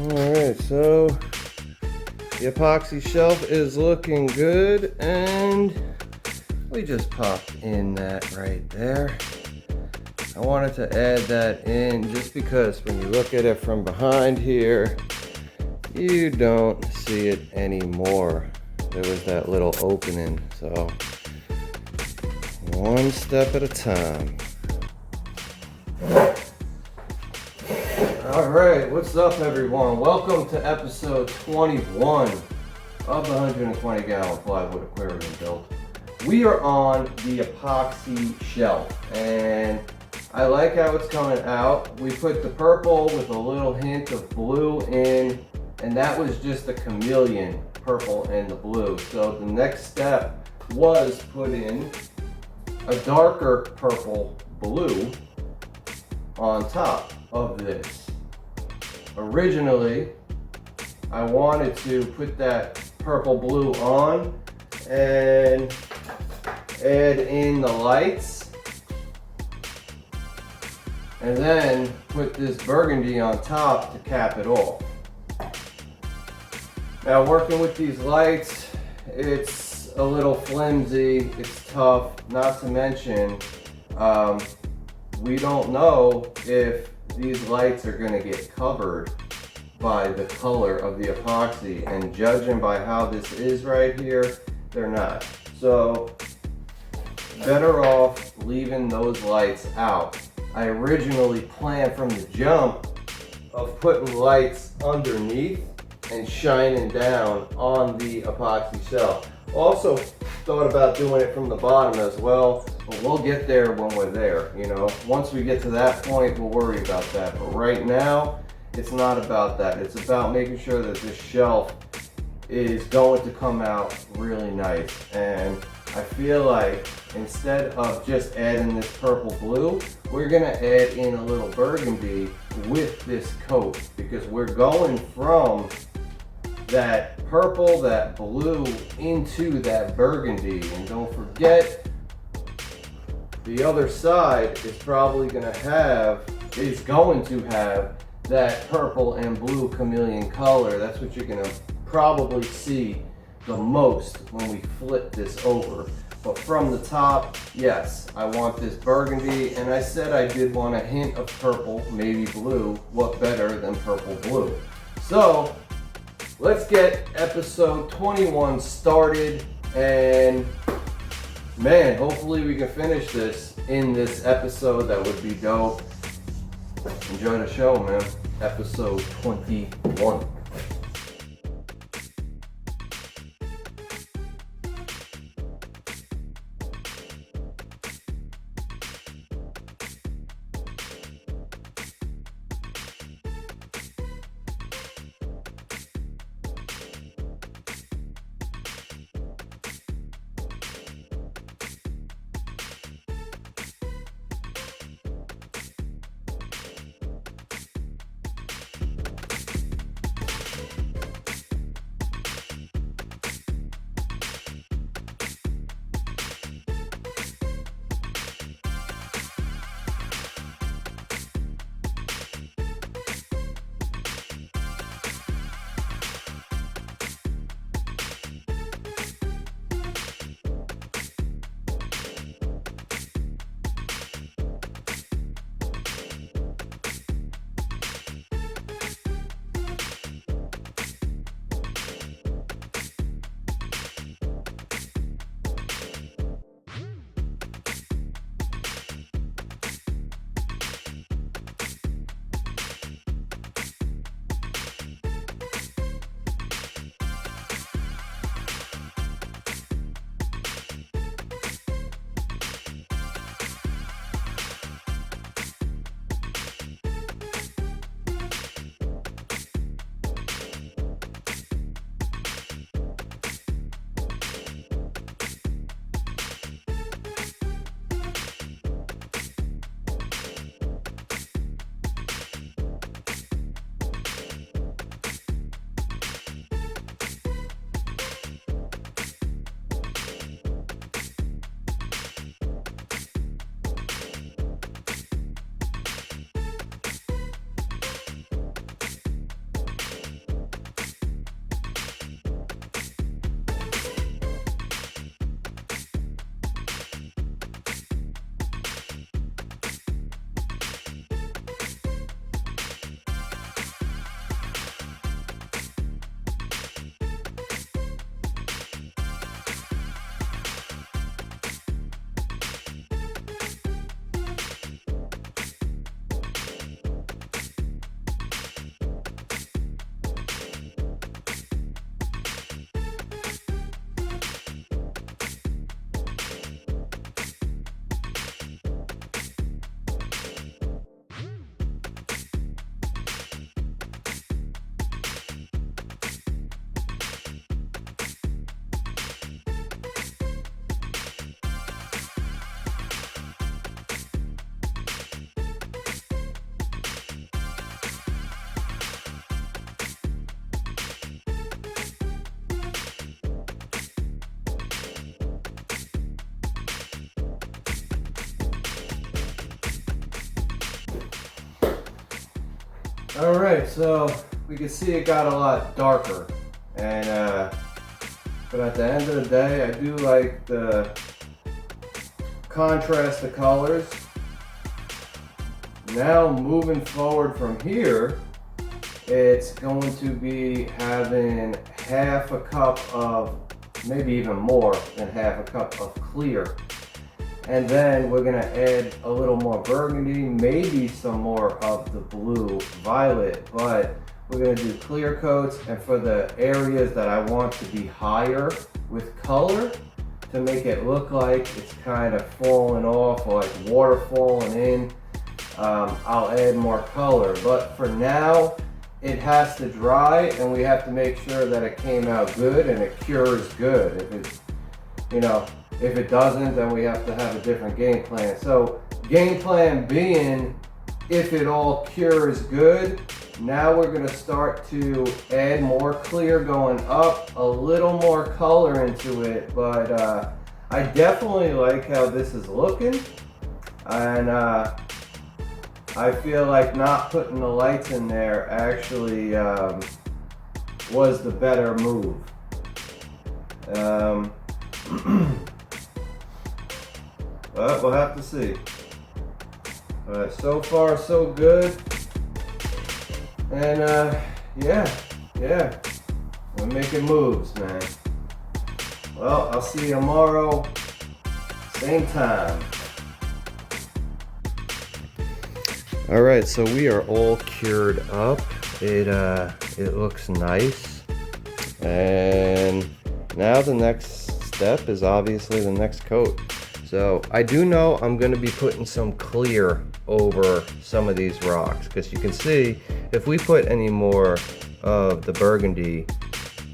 Alright, so the epoxy shelf is looking good, and we just popped in that right there. I wanted to add that in just because when you look at it from behind here, you don't see it anymore. There was that little opening, so one step at a time. Alright, what's up everyone? Welcome to episode 21 of the 120 Gallon Plywood Aquarium build. We are on the epoxy shelf, and I like how it's coming out. We put the purple with a little hint of blue in, and that was just the chameleon purple and the blue. So the next step was put in a darker purple blue on top of this. Originally, I wanted to put that purple blue on and add in the lights and then put this burgundy on top to cap it off. Now, working with these lights, it's a little flimsy, it's tough, not to mention we don't know if these lights are going to get covered by the color of the epoxy, and judging by how this is right here, they're not. So better off leaving those lights out. I originally planned from the jump of putting lights underneath and shining down on the epoxy shelf. Also thought about doing it from the bottom as well, but we'll get there when we're there, you know. Once we get to that point, we'll worry about that. But right now, it's not about that. It's about making sure that this shelf is going to come out really nice. And I feel like instead of just adding this purple blue, we're gonna add in a little burgundy with this coat, because we're going from that purple, that blue, into that burgundy. And don't forget, the other side is probably going to have that purple and blue chameleon color. That's what you're going to probably see the most when we flip this over. But from the top, yes, I want this burgundy, and I said I did want a hint of purple, maybe blue. What better than purple blue? So let's get episode 21 started, and man, hopefully we can finish this in this episode. That would be dope. Enjoy the show, man. Episode 21. All right, so we can see it got a lot darker, and but at the end of the day, I do like the contrast of colors. Now moving forward from here, it's going to be having half a cup of, maybe even more than half a cup of clear. And then we're gonna add a little more burgundy, maybe some more of the blue violet, but we're gonna do clear coats. And for the areas that I want to be higher with color, to make it look like it's kind of falling off or like water falling in, I'll add more color. But for now, it has to dry, and we have to make sure that it came out good and it cures good. If it's, if it doesn't, then we have to have a different game plan. So game plan being, if it all cures good, now we're gonna start to add more clear going up, a little more color into it. But I definitely like how this is looking, and I feel like not putting the lights in there actually was the better move. But we'll have to see. But so far so good. And yeah, we're making moves, man. Well, I'll see you tomorrow, same time. All right, so we are all cured up. It looks nice. And now the next step is obviously the next coat. So I do know I'm gonna be putting some clear over some of these rocks, because you can see if we put any more of the burgundy,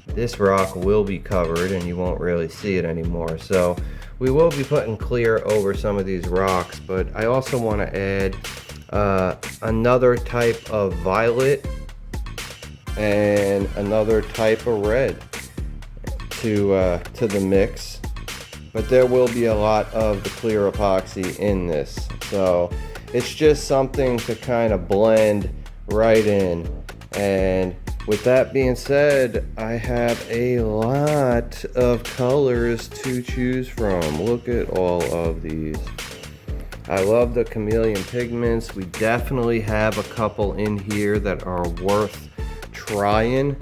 this rock will be covered and you won't really see it anymore. So we will be putting clear over some of these rocks, but I also want to add another type of violet and another type of red to the mix. But there will be a lot of the clear epoxy in this, so it's just something to kind of blend right in. And with that being said, I have a lot of colors to choose from. Look at all of these. I love the chameleon pigments. We definitely have a couple in here that are worth trying.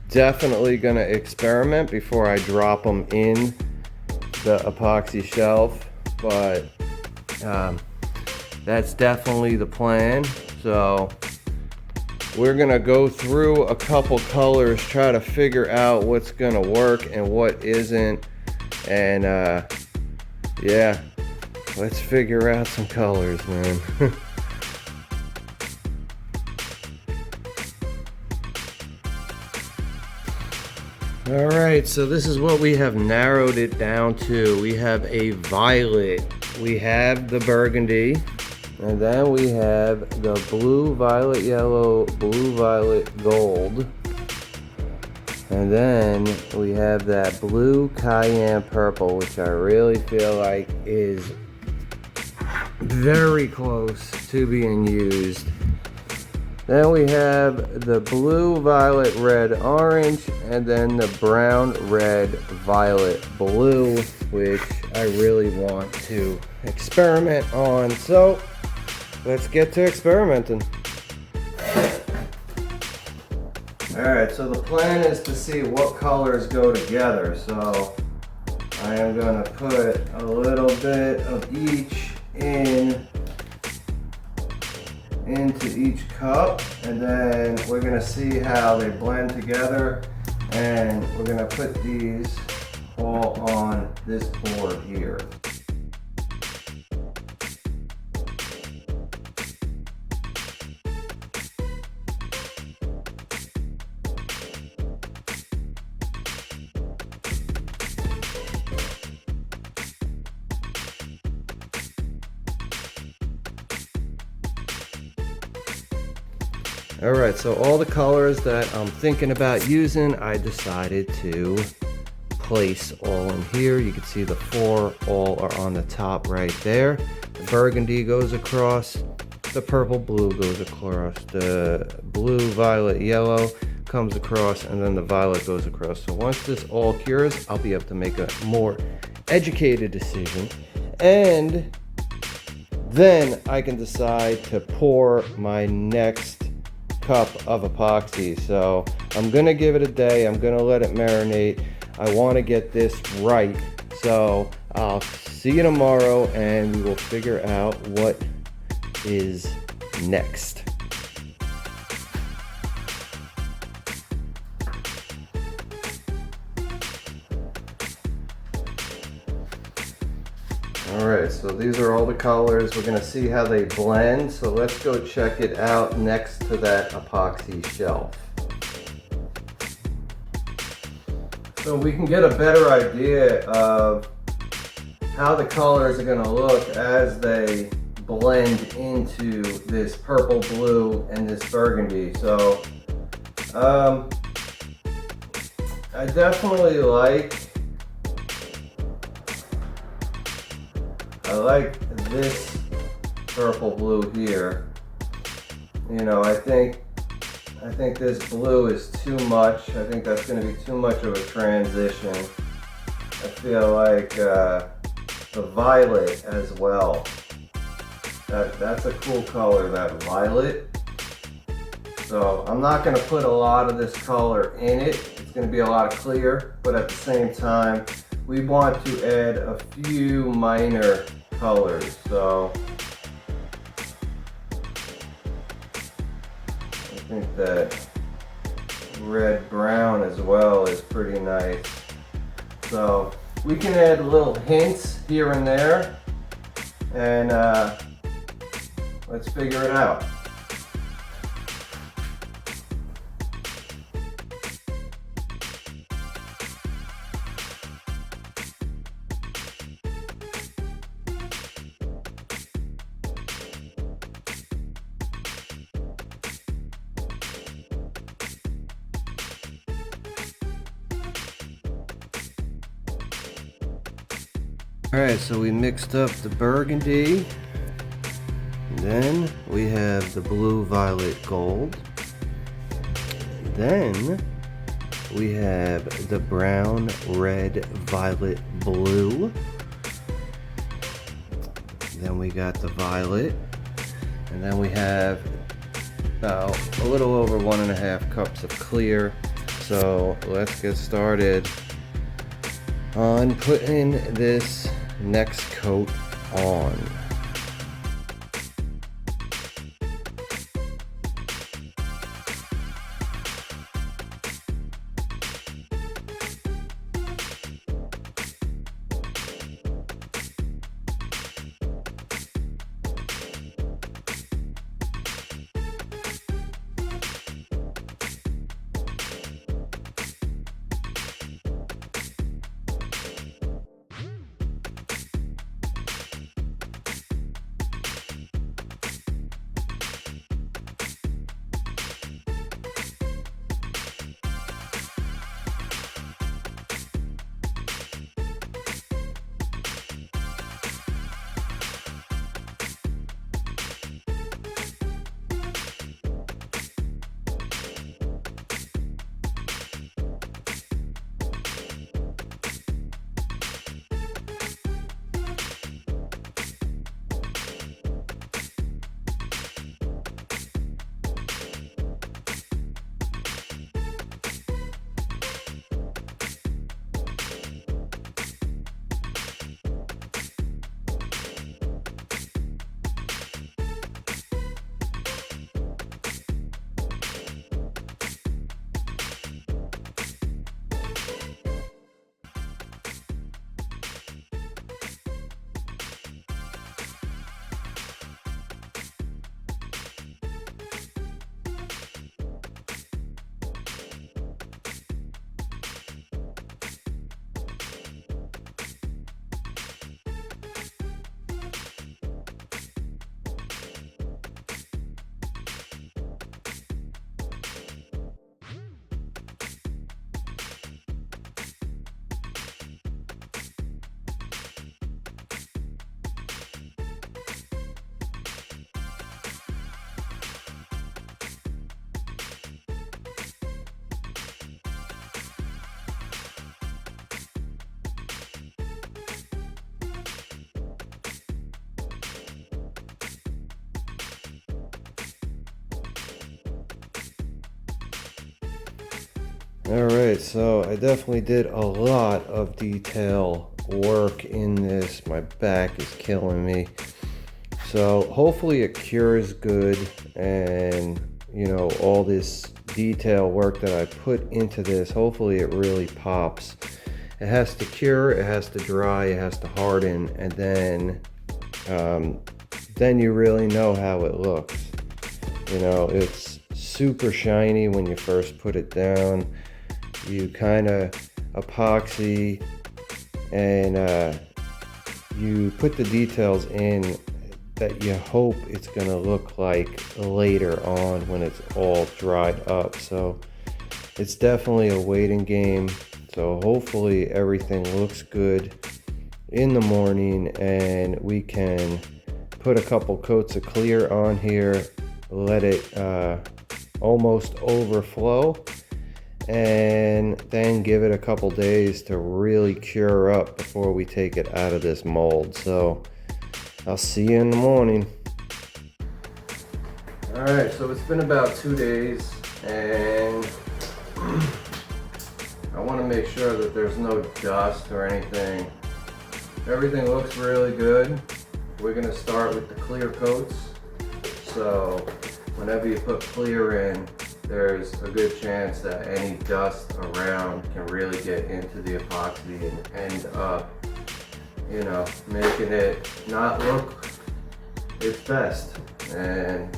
Definitely gonna experiment before I drop them in the epoxy shelf, but that's definitely the plan. So we're gonna go through a couple colors, try to figure out what's gonna work and what isn't, and yeah, let's figure out some colors, man. All right, so this is what we have narrowed it down to. We have a violet, we have the burgundy, and then we have the blue, violet, yellow, blue, violet, gold. And then we have that blue cayenne purple, which I really feel like is very close to being used. Then we have the blue, violet, red, orange, and then the brown, red, violet, blue, which I really want to experiment on. So let's get to experimenting. Alright, so the plan is to see what colors go together. So I am going to put a little bit of each into each cup, and then we're going to see how they blend together, and we're going to put these all on this board here. Alright, so all the colors that I'm thinking about using, I decided to place all in here. You can see the 4 all are on the top right there. The burgundy goes across, the purple blue goes across, the blue, violet, yellow comes across, and then the violet goes across. So once this all cures, I'll be able to make a more educated decision, and then I can decide to pour my next cup of epoxy. So I'm gonna give it a day. I'm gonna let it marinate. I want to get this right. So I'll see you tomorrow, and we will figure out what is next. Alright, so these are all the colors. We're going to see how they blend. So let's go check it out next to that epoxy shelf. So we can get a better idea of how the colors are going to look as they blend into this purple blue and this burgundy. So I definitely like this purple blue here. You know, I think this blue is too much. I think that's going to be too much of a transition. I feel like the violet as well. That's a cool color, that violet. So I'm not going to put a lot of this color in it. It's going to be a lot of clear, but at the same time, we want to add a few minor colors. So I think that red brown as well is pretty nice. So we can add little hints here and there, and let's figure it out. Alright, so we mixed up the burgundy, then we have the blue, violet, gold, then we have the brown, red, violet, blue, then we got the violet, and then we have about a little over 1.5 cups of clear. So let's get started on putting this next coat on. Alright, so I definitely did a lot of detail work in this. My back is killing me. So hopefully it cures good, and you know, all this detail work that I put into this, hopefully it really pops. It has to cure, it has to dry, it has to harden, and then you really know how it looks. You know, it's super shiny when you first put it down. You kind of epoxy and you put the details in that you hope it's going to look like later on when it's all dried up. So it's definitely a waiting game. So hopefully everything looks good in the morning and we can put a couple coats of clear on here, let it almost overflow, and then give it a couple days to really cure up before we take it out of this mold. So I'll see you in the morning. Alright, so it's been about 2 days and I want to make sure that there's no dust or anything. Everything looks really good. We're going to start with the clear coats. So whenever you put clear in, there's a good chance that any dust around can really get into the epoxy and end up, you know, making it not look its best. And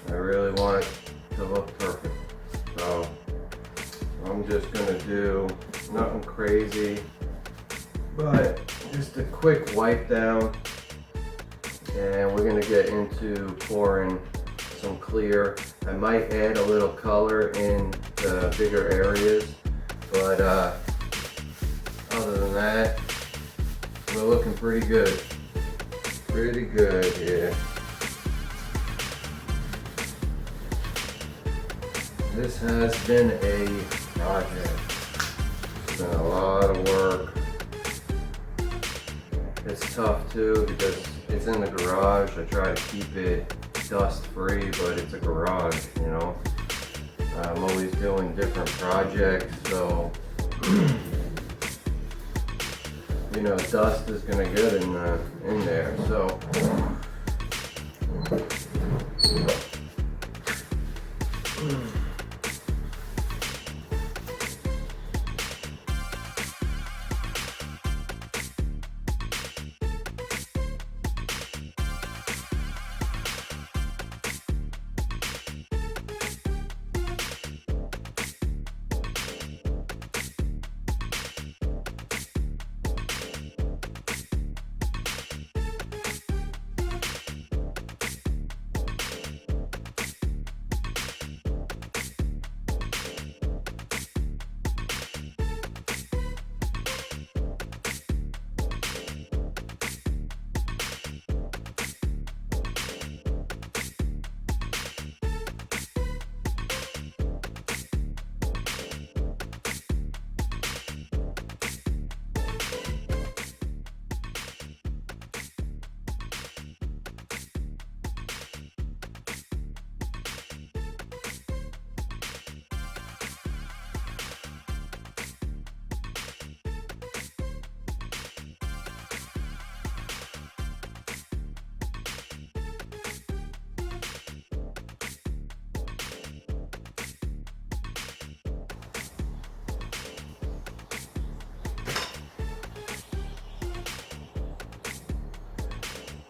I really want it to look perfect. So I'm just gonna do nothing crazy, but just a quick wipe down, and we're gonna get into pouring some clear. I might add a little color in the bigger areas, but other than that, we're looking pretty good. Pretty good here. This has been a project. It's been a lot of work. It's tough too because it's in the garage. I try to keep it dust free, but it's a garage, you know. I'm always doing different projects, so you know, dust is gonna get in there. So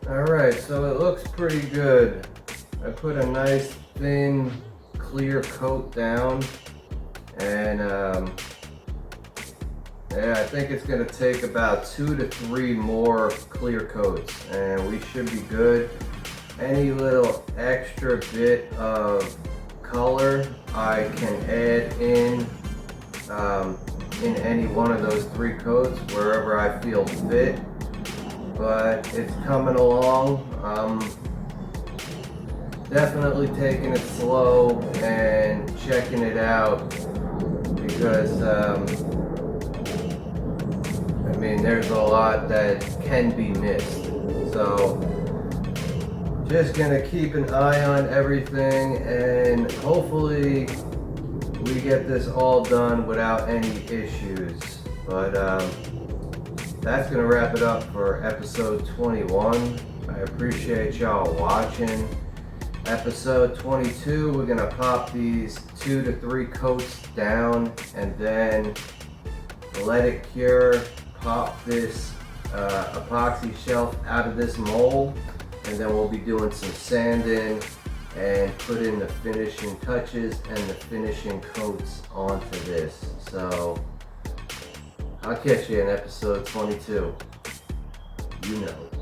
alright, so it looks pretty good. I put a nice thin clear coat down, and yeah, I think it's gonna take about 2 to 3 more clear coats and we should be good. Any little extra bit of color I can add in any one of those 3 coats wherever I feel fit. But it's coming along. Definitely taking it slow and checking it out because I mean, there's a lot that can be missed. So just gonna keep an eye on everything, and hopefully we get this all done without any issues. But that's gonna wrap it up for episode 21. I appreciate y'all watching. Episode 22, we're gonna pop these 2 to 3 coats down and then let it cure. Pop this epoxy shelf out of this mold, and then we'll be doing some sanding and put in the finishing touches and the finishing coats onto this. So I'll catch you in episode 22. You know.